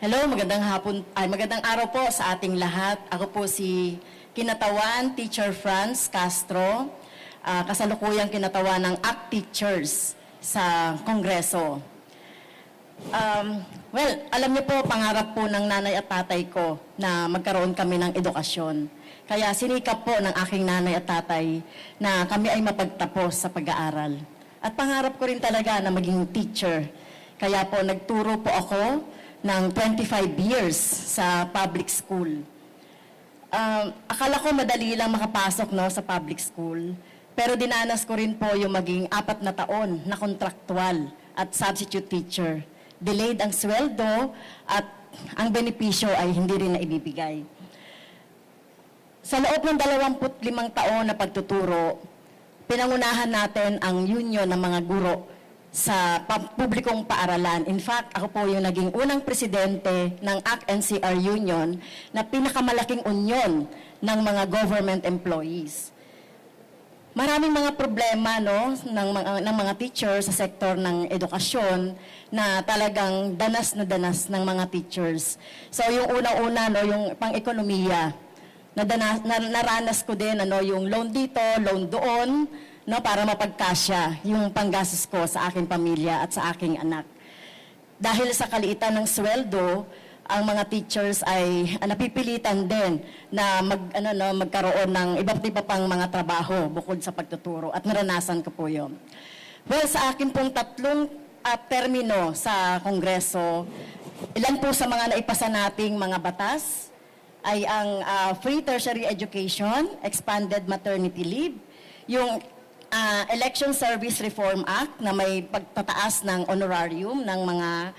Hello, magandang araw po sa ating lahat. Ako po si Kinatawan Teacher Franz Castro, kasalukuyang kinatawan ng ACT Teachers sa Kongreso. Alam niyo po, pangarap po ng nanay at tatay ko na magkaroon kami ng edukasyon. Kaya sinikap po ng aking nanay at tatay na kami ay mapagtapos sa pag-aaral. At pangarap ko rin talaga na maging teacher. Kaya po nagturo po ako ng 25 years sa public school. Akala ko madali lang makapasok sa public school, pero dinanas ko rin po yung maging 4 na taon na kontraktual at substitute teacher. Delayed ang sweldo at ang benepisyo ay hindi rin naibibigay. Sa loob ng 25 taon na pagtuturo, pinangunahan natin ang union ng mga guro sa publikong paaralan. In fact, ako po yung naging unang presidente ng ACT-NCR Union na pinakamalaking union ng mga government employees. Maraming mga problema ng mga teachers sa sektor ng edukasyon na talagang danas na danas ng mga teachers. So yung unang-una, yung pang-ekonomiya, naranas ko din yung loan dito, loan doon, para mapagkasya yung panggastos ko sa aking pamilya at sa aking anak. Dahil sa kaliitan ng sweldo, ang mga teachers ay napipilitan din na magkaroon ng iba't iba pang mga trabaho bukod sa pagtuturo, at naranasan ko po yun. Well, sa akin pong 3 termino sa Kongreso, ilan po sa mga naipasa nating mga batas ay ang free tertiary education, expanded maternity leave, yung Election Service Reform Act na may pagtataas ng honorarium ng mga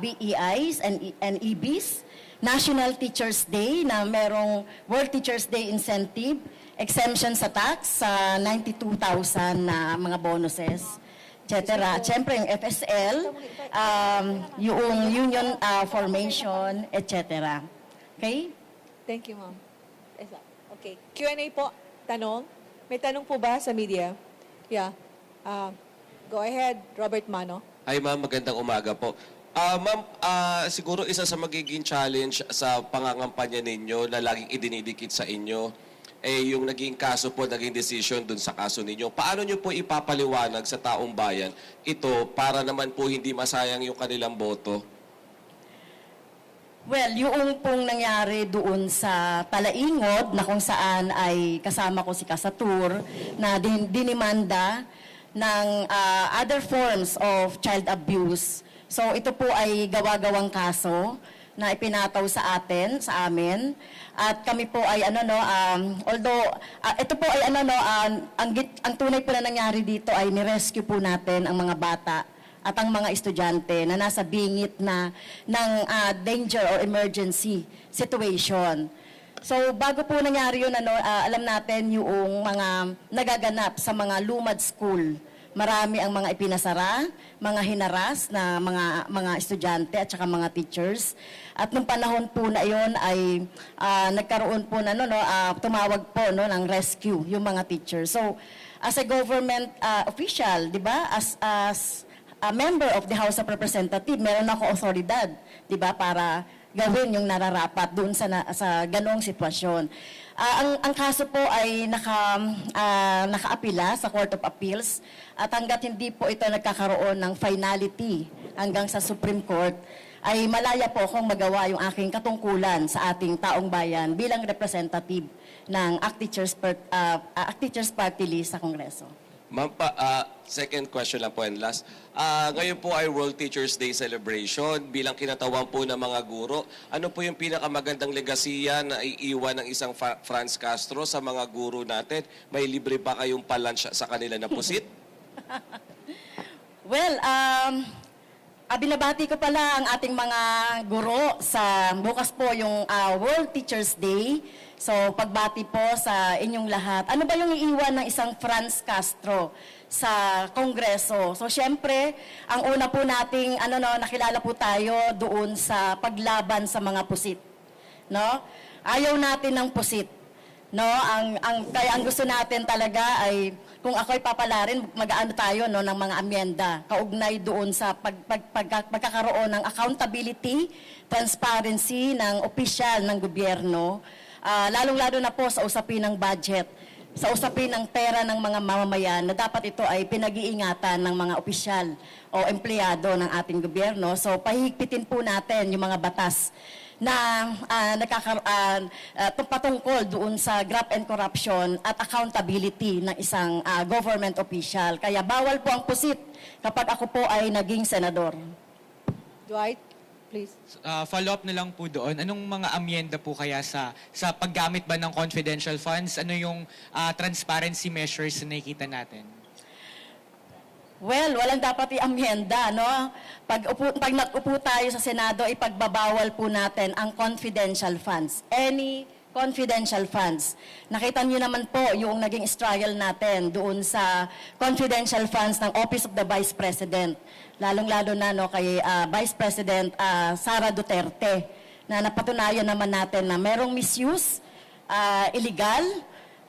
BEIs and EBs, National Teachers Day na merong World Teachers Day incentive, exemption sa tax sa 92,000 na mga bonuses, etc. Siyempre yung FSL, yung union formation, etc. Okay? Thank you, ma'am. Okay. Q&A po. Tanong? May tanong po ba sa media? Yeah. Go ahead, Robert Mano. Hi ma'am, magandang umaga po. Ma'am, siguro isa sa magiging challenge sa pangangampanya ninyo na laging idinidikit sa inyo, yung naging kaso po, naging decision dun sa kaso ninyo. Paano nyo po ipapaliwanag sa taong bayan ito para naman po hindi masayang yung kanilang boto? Well, yung pong nangyari doon sa Talaingod na kung saan ay kasama ko si Kasatur na dinimanda ng other forms of child abuse. So ito po ay gawa-gawang kaso na ipinataw sa amin. At kami po ay although ito po ay ang tunay po na nangyari dito ay ni-rescue po natin ang mga bata at ang mga estudyante na nasa bingit ng danger or emergency situation. So bago po nangyari yun, alam natin yung mga nagaganap sa mga lumad school. Marami ang mga ipinasara, mga hinaras na mga estudyante at saka mga teachers. At nung panahon po na iyon ay nagkaroon po tumawag po ng rescue yung mga teachers. So as a government official, di ba, as a member of the House of Representatives, meron ako otoridad, di ba, para gawin yung nararapat doon sa ganong sitwasyon. Ang kaso po ay nakaapila sa Court of Appeals, at hanggat hindi po ito nagkakaroon ng finality hanggang sa Supreme Court, ay malaya po akong magawa yung aking katungkulan sa ating taong bayan bilang representative ng ACT Teachers Party List sa Kongreso. Ma'am, second question lang po and last. Ngayon po ay World Teachers Day celebration. Bilang kinatawan po ng mga guro, ano po yung pinakamagandang legasiya na iiwan ng isang Franz Castro sa mga guro natin? May libre ba kayong palunch sa kanila na pusit? Well, binabati ko pala ang ating mga guro sa bukas po yung World Teachers Day. So, pagbati po sa inyong lahat. Ano ba yung iiwan ng isang Franz Castro sa Kongreso? So, syempre, ang una po nating, nakilala po tayo doon sa paglaban sa mga pusit. No? Ayaw natin ng pusit. No, kaya ang gusto natin talaga ay kung ako'y papalarin, mag-aano tayo no ng mga amyenda kaugnay doon sa pagkakaroon ng accountability, transparency ng opisyal ng gobyerno, lalong-lalo na po sa usapin ng budget, sa usapin ng pera ng mga mamamayan na dapat ito ay pinag-iingatan ng mga opisyal o empleyado ng ating gobyerno. So pahigpitin po natin yung mga batas na patungkol doon sa graft and corruption at accountability ng isang government official. Kaya bawal po ang pusit kapag ako po ay naging senador. Dwight, please. Follow up na lang po doon. Anong mga amyenda po kaya sa paggamit ba ng confidential funds? Ano yung transparency measures na nakikita natin? Well, walang dapat i-amyenda, no? Pag nag-upo tayo sa Senado, ipagbabawal po natin ang confidential funds. Any confidential funds. Nakita niyo naman po yung naging struggle natin doon sa confidential funds ng Office of the Vice President. Lalong-lalo na no, kay Vice President Sara Duterte, na napatunayan naman natin na merong misuse, illegal,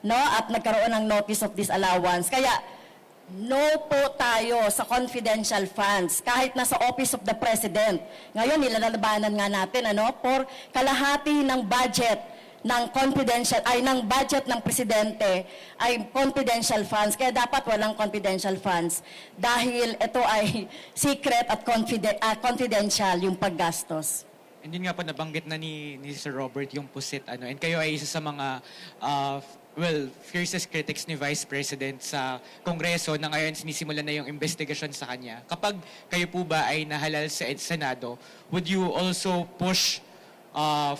no? At nagkaroon ng notice of disallowance. Kaya, no po tayo sa confidential funds kahit nasa Office of the President. Ngayon, nilalabanan nga natin for kalahati ng budget ng budget ng presidente ay confidential funds. Kaya dapat walang confidential funds dahil ito ay secret at confidential yung paggastos. And yun nga po, nabanggit na ni Sir Robert yung pusit. And kayo ay isa sa mga fiercest critics ni Vice President sa Kongreso na ngayon sinisimulan na yung investigation sa kanya. Kapag kayo po ba ay nahalal sa Senado, would you also push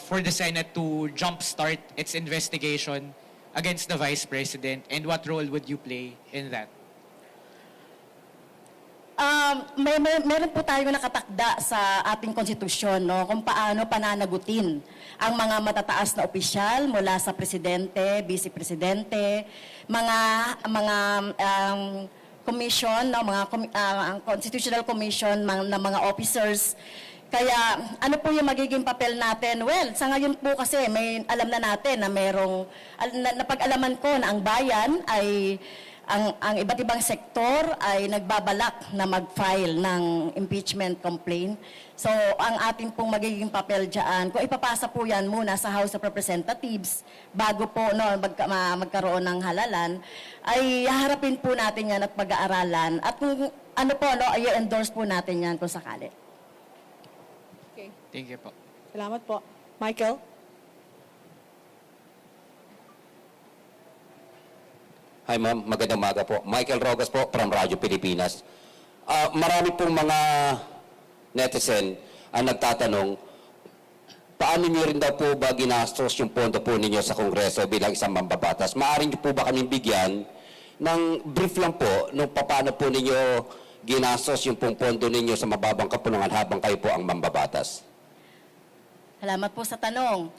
for the Senate to jumpstart its investigation against the Vice President? And what role would you play in that? Meron po tayo nakatakda sa ating konstitusyon no, kung paano pananagutin ang mga matataas na opisyal mula sa presidente, vice-presidente, mga commission, no, constitutional commission ng mga officers. Kaya ano po yung magiging papel natin? Well, sa ngayon po kasi may alam na natin na merong napag-alaman ko na ang bayan ay ang iba't ibang sektor ay nagbabalak na mag-file ng impeachment complaint. So, ang ating pong magiging papel dyan, kung ipapasa po yan muna sa House of Representatives, bago po magkaroon ng halalan, ay haharapin po natin yan at pag-aaralan. At kung ano po, i-endorse po natin yan kung sakali. Okay. Thank you po. Salamat po. Michael? Hi ma'am, magandang umaga po. Michael Rogas po from Radyo Pilipinas. Marami pong mga netizen ang nagtatanong, paano niyo rin daw po ba ginastos yung pondo po ninyo sa Kongreso bilang isang mambabatas? Maaari niyo po ba kaming bigyan ng brief lang po nung paano po ninyo ginastos yung pong pondo ninyo sa mababang kapulungan habang kayo po ang mambabatas? Salamat po sa tanong.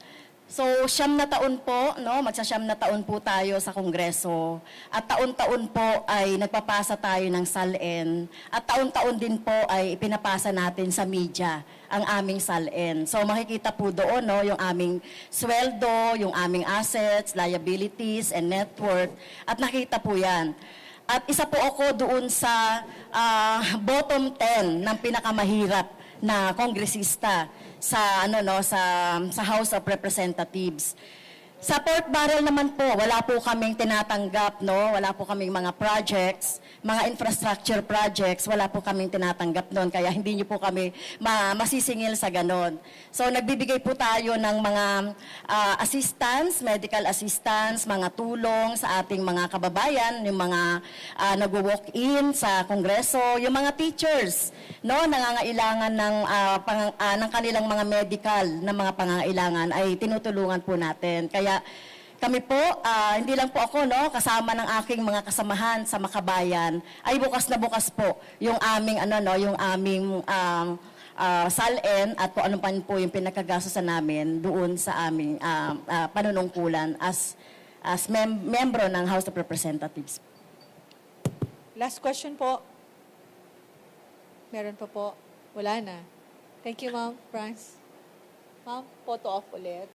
So, 9 na taon po, magsa-9 na taon po tayo sa Kongreso. At taon-taon po ay nagpapasa tayo ng SALN. At taon-taon din po ay ipinapasa natin sa media ang aming SALN. So, makikita po doon yung aming sweldo, yung aming assets, liabilities, and net worth. At nakita po yan. At isa po ako doon sa bottom 10 ng pinakamahirap na kongresista sa sa House of Representatives. Sa pork barrel naman po, wala po kaming tinatanggap, wala po kaming mga projects, mga infrastructure projects, wala po kaming tinatanggap noon, kaya hindi niyo po kami masisingil sa ganon. So nagbibigay po tayo ng mga assistance, medical assistance, mga tulong sa ating mga kababayan, yung mga nagwo-walk-in sa Kongreso, yung mga teachers, nangangailangan ng kanilang mga medical na mga pangangailangan ay tinutulungan po natin. Kaya kami po, hindi lang po ako, kasama ng aking mga kasamahan sa Makabayan, ay bukas na bukas po yung aming, SALN at kung ano pa po yung pinagkagastosan namin doon sa aming panunungkulan as membro ng House of Representatives. Last question po. Meron pa po. Wala na. Thank you, Ma'am. France. Ma'am, photo off ulit.